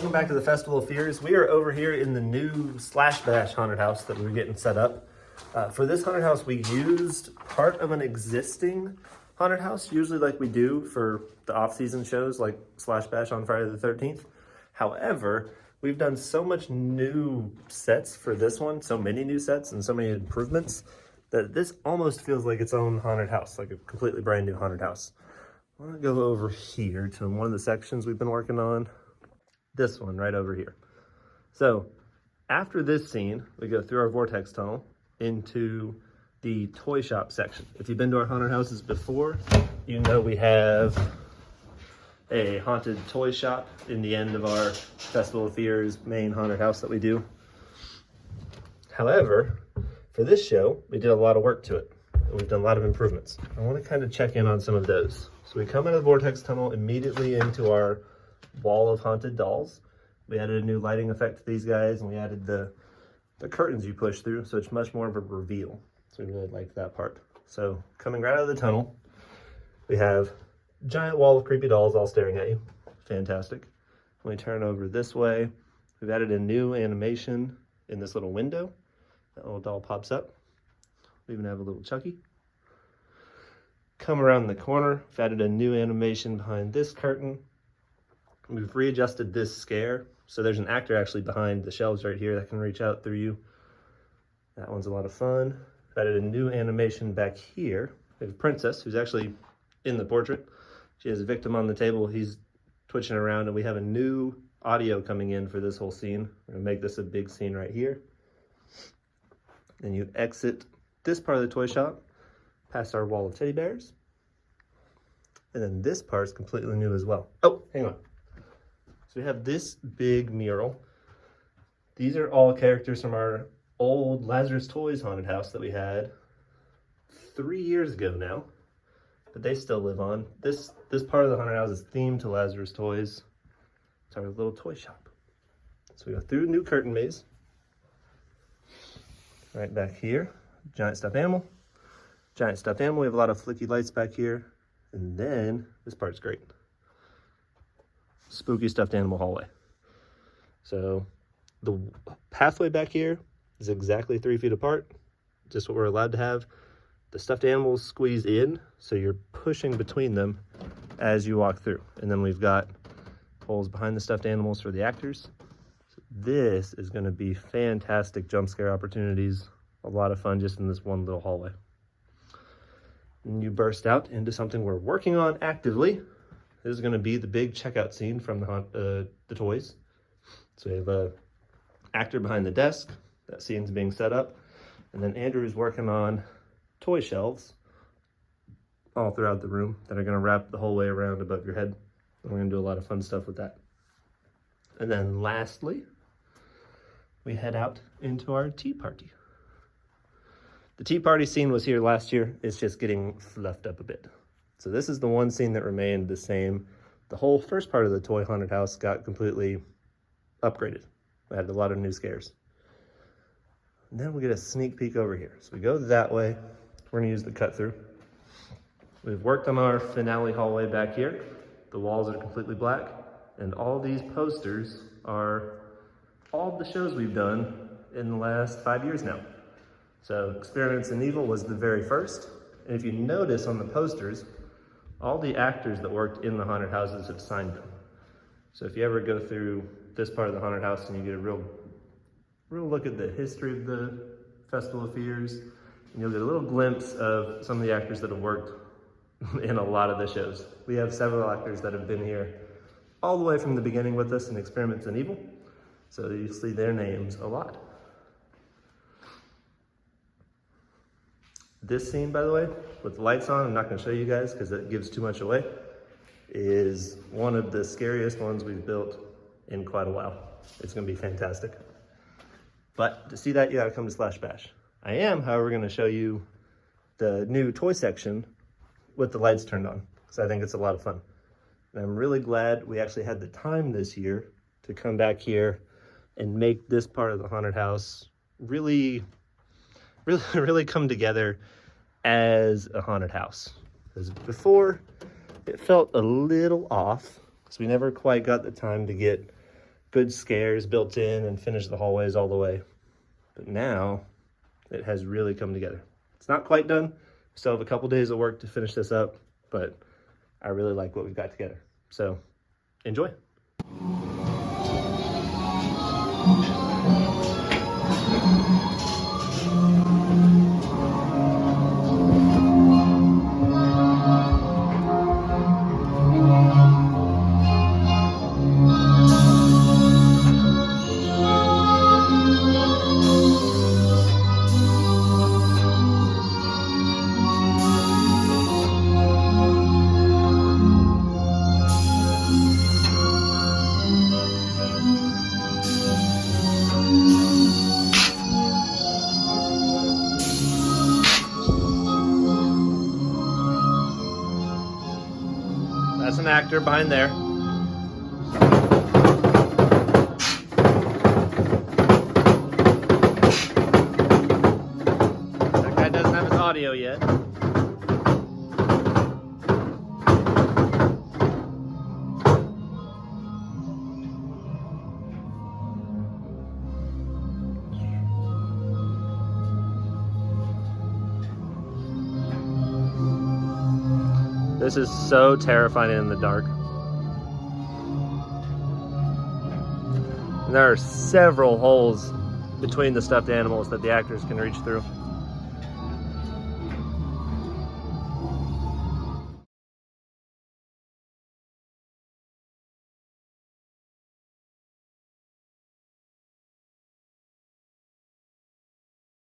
welcome back to the Festival of Fears. We are over here in the new Slash Bash haunted house that we were getting set up. For this haunted house, we used part of an existing haunted house, usually like we do for the off-season shows like Slash Bash on Friday the 13th. However, we've done so much new sets for this one, so many new sets and so many improvements, that this almost feels like its own haunted house, like a completely brand new haunted house. I want to go over here to one of the sections we've been working on. This one right over here. So after this scene, we go through our vortex tunnel into the toy shop section. If you've been to our haunted houses before, you know we have a haunted toy shop in the end of our Festival of Fears main haunted house that we do. However, for this show, we did a lot of work to it. We've done a lot of improvements. I want to kind of check in on some of those. So we come out of the vortex tunnel immediately into our wall of haunted dolls. We added a new lighting effect to these guys, and we added the curtains you push through, so it's much more of a reveal. So we really liked that part. So coming right out of the tunnel, we have a giant wall of creepy dolls all staring at you. Fantastic. When we turn over this way, we've added a new animation in this little window. That little doll pops up. We even have a little Chucky. Come around the corner, we've added a new animation behind this curtain. We've readjusted this scare, so there's an actor actually behind the shelves right here that can reach out through you. That one's a lot of fun. We've added a new animation back here. We have a princess who's actually in the portrait. She has a victim on the table. He's twitching around, and we have a new audio coming in for this whole scene. We're gonna make this a big scene right here. Then you exit this part of the toy shop, past our wall of teddy bears. And then this part is completely new as well. Oh, hang on. So we have this big mural. These are all characters from our old Lazarus Toys haunted house that we had 3 years ago now, but they still live on. This part of the haunted house is themed to Lazarus Toys. It's our little toy shop. So we go through the new curtain maze. Right back here, giant stuffed animal. Giant stuffed animal, we have a lot of flicky lights back here. And then, this part's great. Spooky stuffed animal hallway. So the pathway back here is exactly 3 feet apart, just what we're allowed to have. The stuffed animals squeeze in, so you're pushing between them as you walk through. And then we've got holes behind the stuffed animals for the actors. So this is gonna be fantastic jump scare opportunities. A lot of fun just in this one little hallway. And you burst out into something we're working on actively. This is going to be the big checkout scene from the toys. So we have a actor behind the desk. That scene's being set up. And then Andrew is working on toy shelves all throughout the room that are going to wrap the whole way around above your head. And we're going to do a lot of fun stuff with that. And then lastly, we head out into our tea party. The tea party scene was here last year. It's just getting fluffed up a bit. So this is the one scene that remained the same. The whole first part of the toy haunted house got completely upgraded. We had a lot of new scares. And then we get a sneak peek over here. So we go that way. We're gonna use the cut through. We've worked on our finale hallway back here. The walls are completely black. And all these posters are all the shows we've done in the last 5 years now. So Experiments in Evil was the very first. And if you notice on the posters, all the actors that worked in the haunted houses have signed them. So if you ever go through this part of the haunted house and you get a real look at the history of the Festival of Fears, and you'll get a little glimpse of some of the actors that have worked in a lot of the shows. We have several actors that have been here all the way from the beginning with us in Experiments in Evil. So you'll see their names a lot. This scene, by the way, with the lights on, I'm not going to show you guys because it gives too much away, is one of the scariest ones we've built in quite a while. It's going to be fantastic. But to see that, you got to come to Slash Bash. I am, however, going to show you the new toy section with the lights turned on because I think it's a lot of fun. And I'm really glad we actually had the time this year to come back here and make this part of the haunted house really come together as a haunted house. Because before, it felt a little off because we never quite got the time to get good scares built in and finish the hallways all the way. But now it has really come together. It's not quite done. Still have a couple days of work to finish this up, but I really like what we've got together. So enjoy. That's an actor behind there. That guy doesn't have his audio yet. This is so terrifying in the dark. And there are several holes between the stuffed animals that the actors can reach through.